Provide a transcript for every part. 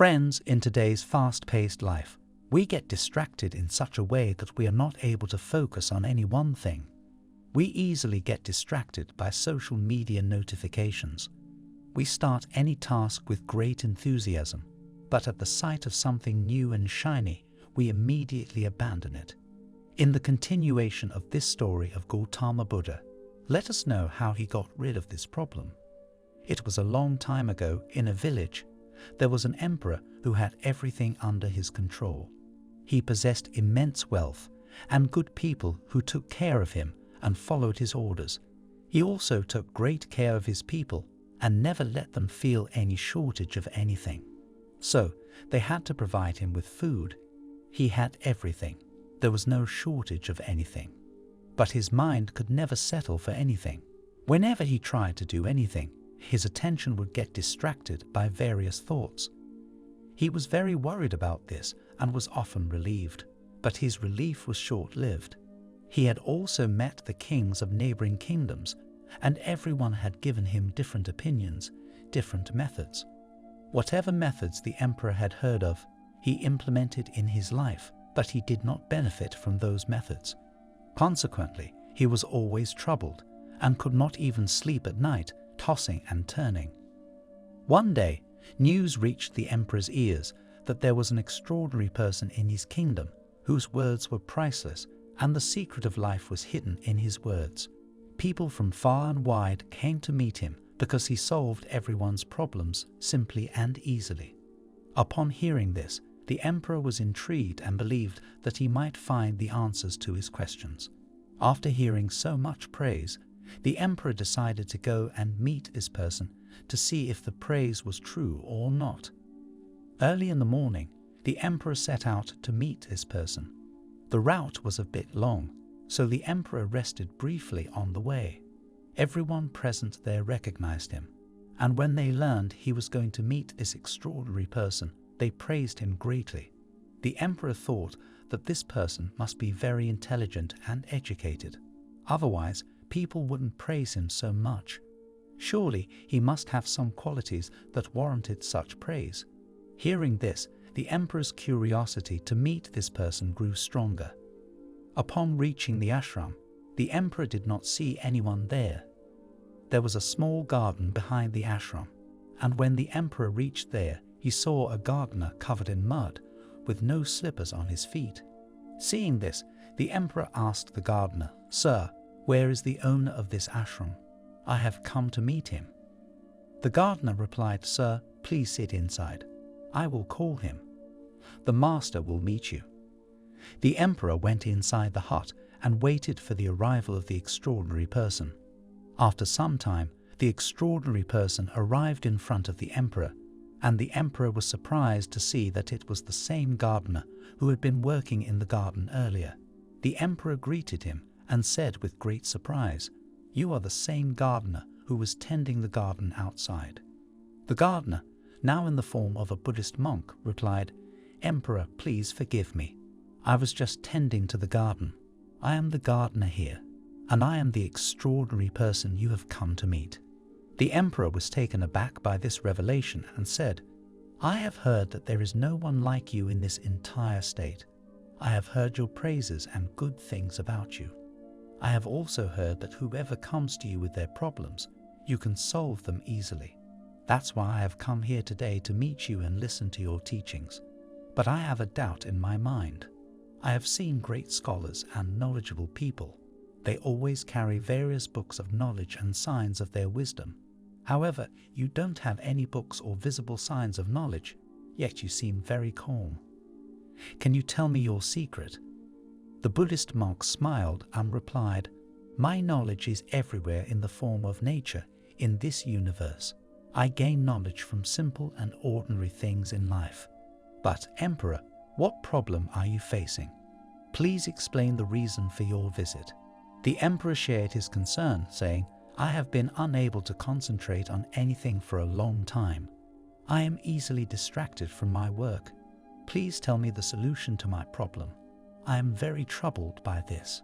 Friends, in today's fast-paced life, we get distracted in such a way that we are not able to focus on any one thing. We easily get distracted by social media notifications. We start any task with great enthusiasm, but at the sight of something new and shiny, we immediately abandon it. In the continuation of this story of Gautama Buddha, let us know how he got rid of this problem. It was a long time ago in a village. There was an emperor who had everything under his control. He possessed immense wealth and good people who took care of him and followed his orders. He also took great care of his people and never let them feel any shortage of anything. So they had to provide him with food. He had everything. There was no shortage of anything. But his mind could never settle for anything. Whenever he tried to do anything, his attention would get distracted by various thoughts. He was very worried about this and was often relieved, but his relief was short-lived. He had also met the kings of neighboring kingdoms, and everyone had given him different opinions, different methods. Whatever methods the emperor had heard of, he implemented in his life, but he did not benefit from those methods. Consequently, he was always troubled and could not even sleep at night, tossing and turning. One day, news reached the emperor's ears that there was an extraordinary person in his kingdom whose words were priceless, and the secret of life was hidden in his words. People from far and wide came to meet him because he solved everyone's problems simply and easily. Upon hearing this, the emperor was intrigued and believed that he might find the answers to his questions. After hearing so much praise, the emperor decided to go and meet this person to see if the praise was true or not. Early in the morning, the emperor set out to meet this person. The route was a bit long, so the emperor rested briefly on the way. Everyone present there recognized him, and when they learned he was going to meet this extraordinary person, they praised him greatly. The emperor thought that this person must be very intelligent and educated. Otherwise, people wouldn't praise him so much. Surely he must have some qualities that warranted such praise. Hearing this, the emperor's curiosity to meet this person grew stronger. Upon reaching the ashram, the emperor did not see anyone there. There was a small garden behind the ashram, and when the emperor reached there, he saw a gardener covered in mud, with no slippers on his feet. Seeing this, the emperor asked the gardener, "Sir, where is the owner of this ashram? I have come to meet him." The gardener replied, "Sir, please sit inside. I will call him. The master will meet you." The emperor went inside the hut and waited for the arrival of the extraordinary person. After some time, the extraordinary person arrived in front of the emperor, and the emperor was surprised to see that it was the same gardener who had been working in the garden earlier. The emperor greeted him and said with great surprise, "You are the same gardener who was tending the garden outside." The gardener, now in the form of a Buddhist monk, replied, "Emperor, please forgive me. I was just tending to the garden. I am the gardener here, and I am the extraordinary person you have come to meet." The emperor was taken aback by this revelation and said, "I have heard that there is no one like you in this entire state. I have heard your praises and good things about you. I have also heard that whoever comes to you with their problems, you can solve them easily. That's why I have come here today to meet you and listen to your teachings. But I have a doubt in my mind. I have seen great scholars and knowledgeable people. They always carry various books of knowledge and signs of their wisdom. However, you don't have any books or visible signs of knowledge, yet you seem very calm. Can you tell me your secret?" The Buddhist monk smiled and replied, "My knowledge is everywhere in the form of nature in this universe. I gain knowledge from simple and ordinary things in life. But, Emperor, what problem are you facing? Please explain the reason for your visit." The emperor shared his concern, saying, "I have been unable to concentrate on anything for a long time. I am easily distracted from my work. Please tell me the solution to my problem. I am very troubled by this."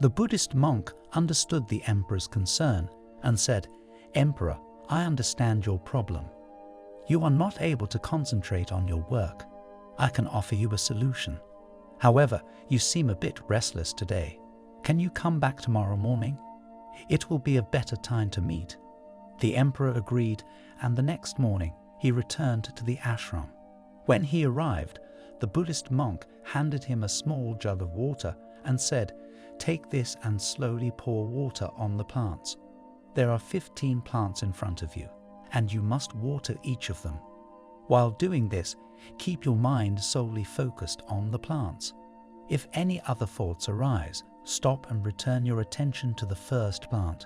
The Buddhist monk understood the emperor's concern and said, "Emperor, I understand your problem. You are not able to concentrate on your work. I can offer you a solution. However, you seem a bit restless today. Can you come back tomorrow morning? It will be a better time to meet." The emperor agreed, and the next morning he returned to the ashram. When he arrived, the Buddhist monk handed him a small jug of water and said, "Take this and slowly pour water on the plants. There are 15 plants in front of you, and you must water each of them. While doing this, keep your mind solely focused on the plants. If any other thoughts arise, stop and return your attention to the first plant.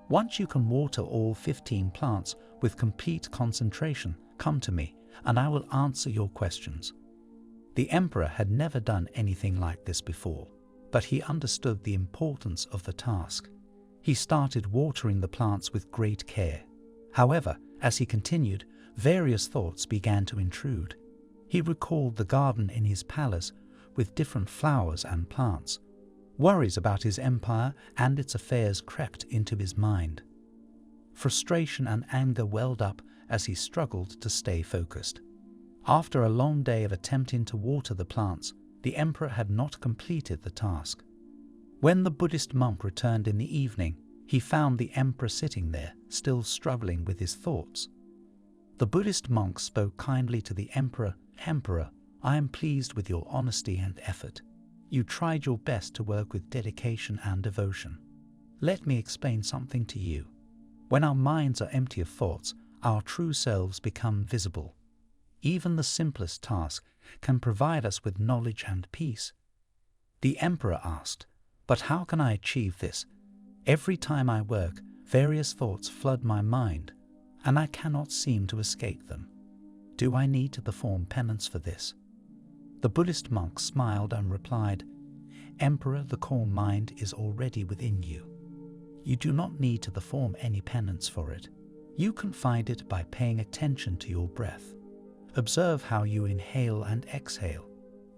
Once you can water all 15 plants with complete concentration, come to me, and I will answer your questions." The emperor had never done anything like this before, but he understood the importance of the task. He started watering the plants with great care. However, as he continued, various thoughts began to intrude. He recalled the garden in his palace with different flowers and plants. Worries about his empire and its affairs crept into his mind. Frustration and anger welled up as he struggled to stay focused. After a long day of attempting to water the plants, the emperor had not completed the task. When the Buddhist monk returned in the evening, he found the emperor sitting there, still struggling with his thoughts. The Buddhist monk spoke kindly to the emperor. "Emperor, I am pleased with your honesty and effort. You tried your best to work with dedication and devotion. Let me explain something to you. When our minds are empty of thoughts, our true selves become visible. Even the simplest task can provide us with knowledge and peace." The emperor asked, "But how can I achieve this? Every time I work, various thoughts flood my mind, and I cannot seem to escape them. Do I need to perform penance for this?" The Buddhist monk smiled and replied, "Emperor, the calm mind is already within you. You do not need to perform any penance for it. You can find it by paying attention to your breath. Observe how you inhale and exhale.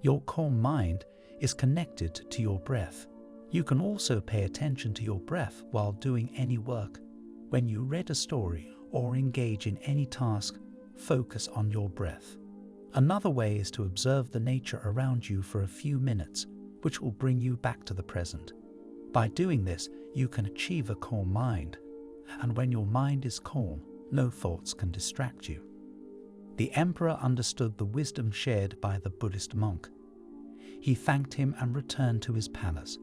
Your calm mind is connected to your breath. You can also pay attention to your breath while doing any work. When you read a story or engage in any task, focus on your breath. Another way is to observe the nature around you for a few minutes, which will bring you back to the present. By doing this, you can achieve a calm mind, and when your mind is calm, no thoughts can distract you." The emperor understood the wisdom shared by the Buddhist monk. He thanked him and returned to his palace.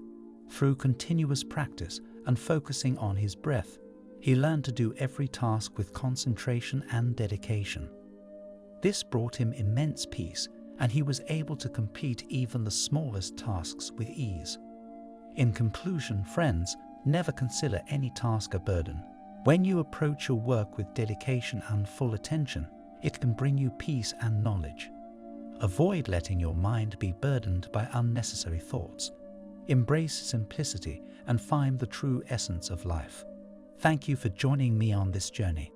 Through continuous practice and focusing on his breath, he learned to do every task with concentration and dedication. This brought him immense peace, and he was able to complete even the smallest tasks with ease. In conclusion, friends, never consider any task a burden. When you approach your work with dedication and full attention, it can bring you peace and knowledge. Avoid letting your mind be burdened by unnecessary thoughts. Embrace simplicity and find the true essence of life. Thank you for joining me on this journey.